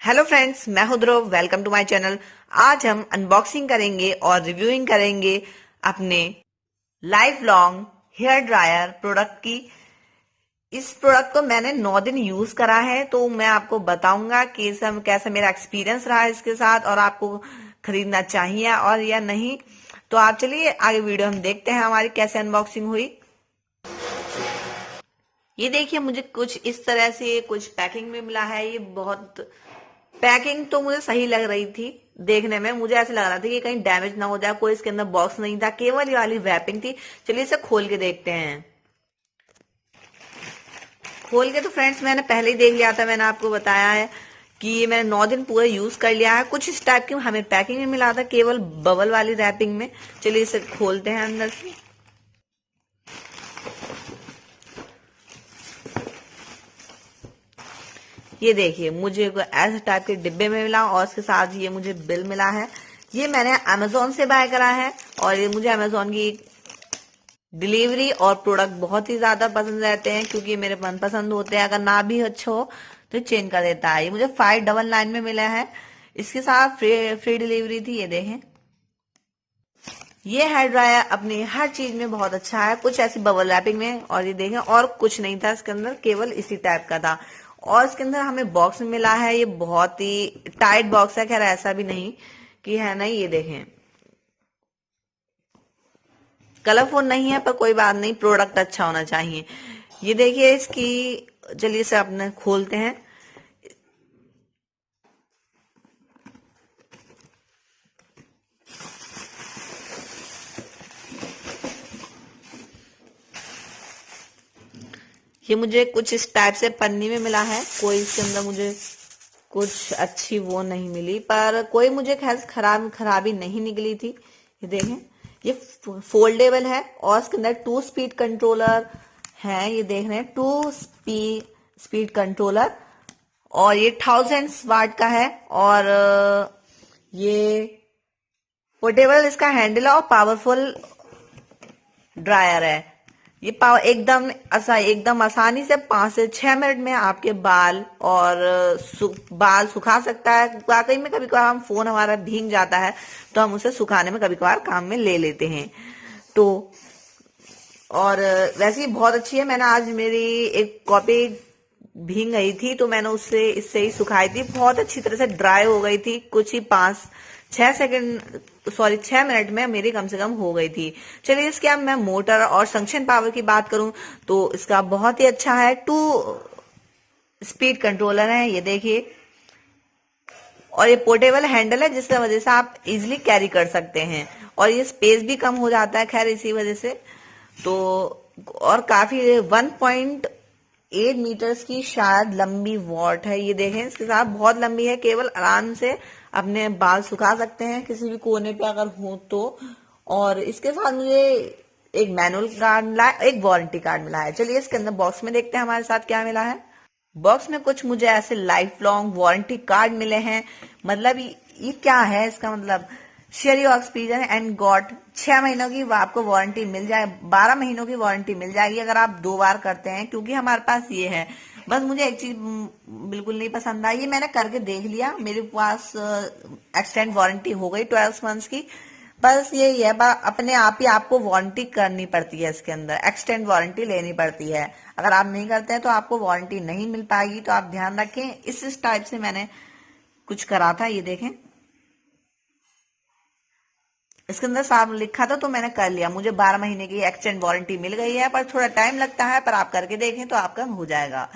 Hello friends, मैं हूं Dhruv. Welcome to my channel. आज हम अनबॉक्सिंग करेंगे और रिव्यूइंग करेंगे अपने life long hair dryer product की। इस प्रोडक्ट को मैंने 9 दिन यूज करा है, तो मैं आपको बताऊंगा कि कैसा मेरा एक्सपीरियंस रहा है इसके साथ, और आपको खरीदना चाहिए और या नहीं। तो आप चलिए आगे वीडियो हम देखते हैं हमारी कैसे अनबॉक्सिंग हुई। ये देखिए, मुझे कुछ इस तरह से कुछ पैकिंग में मिला है। ये बहुत पैकिंग तो मुझे सही लग रही थी। देखने में मुझे ऐसा लग रहा था कि कहीं डैमेज ना हो जाए। कोई इसके अंदर बॉक्स नहीं था, केवल ये वाली रैपिंग थी। चलिए इसे खोल के देखते हैं। खोल के तो फ्रेंड्स मैंने पहले ही देख लिया था। मैंने आपको बताया है कि ये मैंने 9 दिन पूरा यूज कर लिया है। कुछ इस टाइप की हमें पैकिंग में मिला था, केवल बबल वाली रैपिंग में। चलिए इसे खोलते हैं अंदर से। ये देखिए, मुझे ऐसे टाइप के डिब्बे में मिला और उसके साथ ये मुझे बिल मिला है। ये मैंने अमेजोन से बाय करा है और ये मुझे अमेजोन की डिलीवरी और प्रोडक्ट बहुत ही ज्यादा पसंद रहते हैं, क्योंकि ये मेरे मनपसंद होते हैं। अगर ना भी अच्छा हो तो चेंज कर देता है। ये मुझे 599 में मिला है। इसके साथ फ्री डिलीवरी थी। ये देखें, ये हेयर ड्रायर अपनी हर चीज में बहुत अच्छा है। कुछ ऐसी बबल रैपिंग में, और ये देखें, और कुछ नहीं था इसके अंदर, केवल इसी टाइप का था। और इसके अंदर हमें बॉक्स में मिला है। ये बहुत ही टाइट बॉक्स है। खैर ऐसा भी नहीं कि है नहीं। ये देखें, कलरफुल नहीं है, पर कोई बात नहीं, प्रोडक्ट अच्छा होना चाहिए। ये देखिए इसकी, चलिए इसे अपने खोलते हैं। ये मुझे कुछ इस टाइप से पन्नी में मिला है। कोई इसके अंदर मुझे कुछ अच्छी वो नहीं मिली, पर कोई मुझे खैर खराबी नहीं निकली थी। ये देखें, ये फोल्डेबल है और इसके अंदर 2 स्पीड कंट्रोलर है। ये देख रहे हैं, 2 स्पीड कंट्रोलर, और ये 1000 वाट का है। और ये पोर्टेबल इसका हैंडल है और पावरफुल ड्रायर है। ये पावर एकदम आसानी से 5 से 6 मिनट में आपके बाल और बाल सुखा सकता है। वाकई में कभी कभार हम फोन हमारा भीग जाता है, तो हम उसे सुखाने में कभी कभार काम में ले लेते हैं। तो और वैसे ही बहुत अच्छी है। मैंने आज मेरी एक कॉपी भीग गई थी, तो मैंने उससे इससे ही सुखाई थी। बहुत अच्छी तरह से ड्राई हो गई थी। कुछ ही 6 मिनट में मेरी कम से कम हो गई थी। चलिए इसके अब मैं मोटर और संक्शन पावर की बात करूं तो इसका बहुत ही अच्छा है। 2 स्पीड कंट्रोलर है। ये देखिए, और ये पोर्टेबल हैंडल है, जिसकी वजह से आप इजिली कैरी कर सकते हैं, और ये स्पेस भी कम हो जाता है। खैर इसी वजह से तो, और काफी 1.8 मीटर्स की शायद लंबी वॉट है। ये देखें, इसके साथ बहुत लंबी है। केवल आराम से अपने बाल सुखा सकते हैं किसी भी कोने पे अगर हो तो। और इसके साथ मुझे एक मैनुअल कार्ड मिला है, एक वारंटी कार्ड मिला है। चलिए इसके अंदर बॉक्स में देखते हैं हमारे साथ क्या मिला है। बॉक्स में कुछ मुझे ऐसे लाइफ लॉन्ग वारंटी कार्ड मिले हैं। मतलब ये क्या है इसका मतलब, share your experience and got 6 महीनों की आपको वारंटी मिल जाए, 12 महीनों की वारंटी मिल जाएगी अगर आप 2 बार करते हैं। क्योंकि हमारे पास ये है। बस मुझे एक चीज बिल्कुल नहीं पसंद आई। ये मैंने करके देख लिया, मेरे पास एक्सटेंड वारंटी हो गई 12 मंथ्स की। बस यही है, अपने आप ही आपको वारंटी करनी पड़ती है। इसके अंदर एक्सटेंड वारंटी लेनी पड़ती है। अगर आप नहीं करते हैं तो आपको वारंटी नहीं मिल पाएगी, तो आप ध्यान रखें। इस टाइप से मैंने कुछ करा था। ये देखें, इसके अंदर साफ लिखा था, तो मैंने कर लिया। मुझे 12 महीने की एक्सटेंड वारंटी मिल गई है, पर थोड़ा टाइम लगता है, पर आप करके देखें तो आपका हो जाएगा।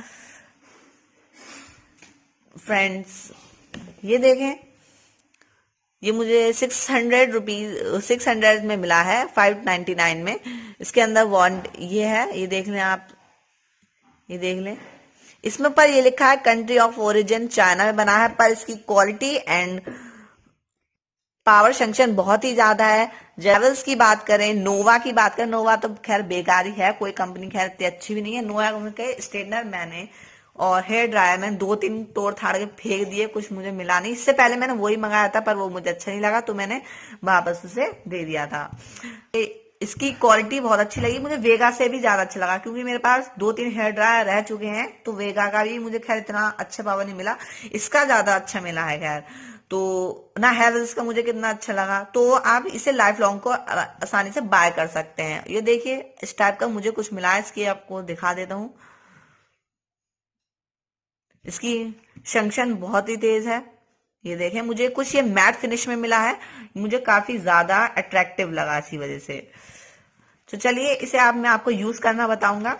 फ्रेंड्स ये देखें, ये मुझे 600 में मिला है, 599 में। इसके अंदर वारंट ये है, ये देख लें आप, ये देख लें। इसमें पर ये लिखा है कंट्री ऑफ ओरिजिन चाइना में बना है, पर इसकी क्वालिटी एंड पावर फंक्शन बहुत ही ज्यादा है। जेवल्स की बात करें, नोवा की बात करें, नोवा तो खैर बेकार ही है, कोई कंपनी खैर इतनी अच्छी भी नहीं है। नोवा के स्ट्रेटनर मैंने और हेयर ड्रायर मैंने 2-3 तोड़ थाड़ के फेंक दिए, कुछ मुझे मिला नहीं। इससे पहले मैंने वही मंगाया था, पर वो मुझे अच्छा नहीं लगा, तो मैंने वापस उसे दे दिया था। इसकी क्वालिटी बहुत अच्छी लगी मुझे, वेगा से भी ज्यादा अच्छा लगा, क्योंकि मेरे पास 2-3 हेयर ड्रायर रह चुके हैं, तो वेगा का भी मुझे खैर इतना अच्छा पावर नहीं मिला, इसका ज्यादा अच्छा मिला है खैर। तो ना हैवेल्स का मुझे कितना अच्छा लगा, तो आप इसे लाइफ लॉन्ग को आसानी से बाय कर सकते हैं। ये देखिए इस टाइप का मुझे कुछ मिला है, इसकी आपको दिखा देता हूँ। इसकी शंक्शन बहुत ही तेज है, ये देखें, मुझे कुछ ये मैट फिनिश में मिला है, मुझे काफी ज्यादा अट्रैक्टिव लगा इसी वजह से। तो चलिए इसे आप मैं आपको यूज करना बताऊंगा।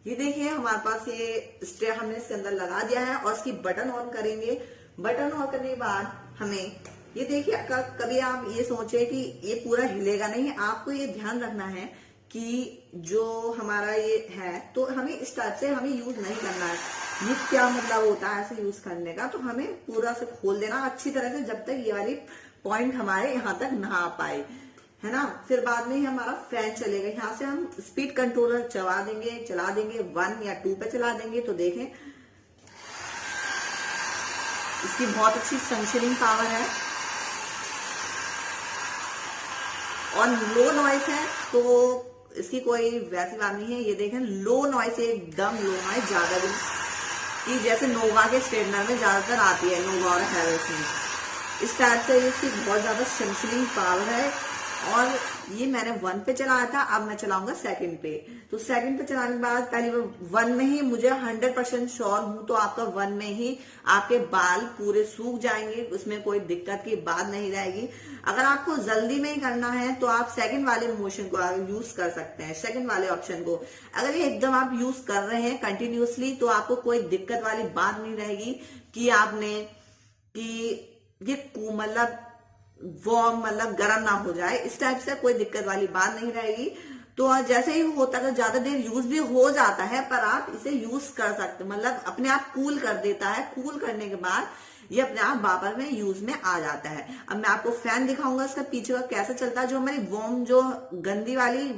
ये देखिए हमारे पास ये स्ट्रे हमने इसके अंदर लगा दिया है और इसकी बटन ऑन करेंगे। बटन ऑन करने के बाद हमें ये देखिए, कभी आप ये सोचे कि ये पूरा हिलेगा नहीं, आपको ये ध्यान रखना है कि जो हमारा ये है तो हमें इस टाइप से हमें यूज नहीं करना है। ये क्या मतलब होता है ऐसे यूज करने का, तो हमें पूरा से खोल देना अच्छी तरह से जब तक ये वाली पॉइंट हमारे यहाँ तक ना आ पाए, है ना। फिर बाद में ही हमारा फैन चलेगा। यहाँ से हम स्पीड कंट्रोलर चला देंगे 1 या 2 पे चला देंगे, तो देखें इसकी बहुत अच्छी फंक्शनिंग पावर है और लो नॉइस है, तो इसकी कोई वैसी बात नहीं है। ये देखें लो नॉइस, एकदम लो नॉइस, ज्यादा भी कि जैसे नोवा के स्ट्रेटनर में ज्यादातर आती है, नोवा और हैवेल्स में, इस टाइप से इसकी बहुत ज्यादा फंक्शनिंग पावर है। और ये मैंने 1 पे चलाया था, अब मैं चलाऊंगा 2nd पे। तो 2nd पे चलाने के बाद पहली बार 1 में ही मुझे 100% श्योर हूं, तो आपका 1 में ही आपके बाल पूरे सूख जाएंगे, उसमें कोई दिक्कत की बात नहीं रहेगी। अगर आपको जल्दी में ही करना है तो आप 2nd वाले मोशन को यूज कर सकते हैं, 2nd वाले ऑप्शन को। अगर ये एकदम आप यूज कर रहे हैं कंटिन्यूसली, तो आपको कोई दिक्कत वाली बात नहीं रहेगी कि आपने कि ये मतलब वार्म मतलब गर्म ना हो जाए, इस टाइप से कोई दिक्कत वाली बात नहीं रहेगी। तो जैसे ही होता है, ज्यादा देर यूज भी हो जाता है, पर आप इसे यूज कर सकते, मतलब अपने आप कूल कर देता है। कूल करने के बाद ये अपने आप वापस में यूज में आ जाता है। अब मैं आपको फैन दिखाऊंगा इसका पीछे का कैसे चलता है। जो हमारी वार्म, जो गंदी वाली,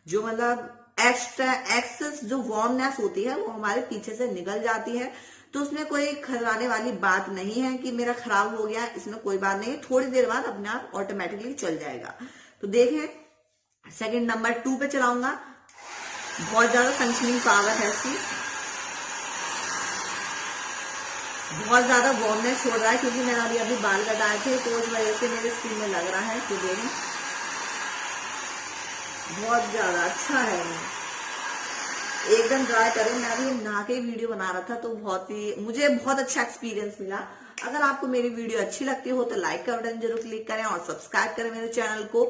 जो मतलब एक्स्ट्रा एक्सेस जो वार्मनेस होती है, वो हमारे पीछे से निकल जाती है। तो उसमें कोई खतराने वाली बात नहीं है कि मेरा खराब हो गया, इसमें कोई बात नहीं है, थोड़ी देर बाद अपने आप ऑटोमेटिकली चल जाएगा। तो देखें 2nd नंबर 2 पे चलाऊंगा, बहुत ज्यादा फंक्शनिंग पावर है इसकी, बहुत ज्यादा वार्मनेस हो रहा है, क्योंकि मैंने अभी बाल कटाए थे, तो उस वजह से मेरे स्किन में लग रहा है। तो देखें बहुत ज्यादा अच्छा है, एकदम ट्राई करें। मैं अभी नहा के वीडियो बना रहा था, तो मुझे बहुत अच्छा एक्सपीरियंस मिला। अगर आपको मेरी वीडियो अच्छी लगती हो तो लाइक का बटन जरूर क्लिक करें और सब्सक्राइब करें मेरे चैनल को।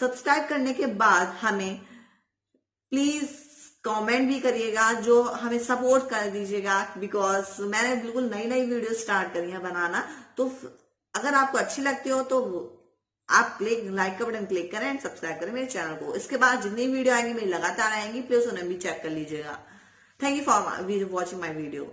सब्सक्राइब करने के बाद हमें प्लीज कमेंट भी करिएगा, जो हमें सपोर्ट कर दीजिएगा, बिकॉज मैंने बिल्कुल नई नई वीडियो स्टार्ट करी है बनाना। तो अगर आपको अच्छी लगती हो तो आप लाइक का बटन क्लिक करें एंड सब्सक्राइब करें मेरे चैनल को। इसके बाद जितनी वीडियो आएंगी मेरी लगातार आएंगी, प्लीज उन्हें भी चेक कर लीजिएगा। Thank you for watching my video.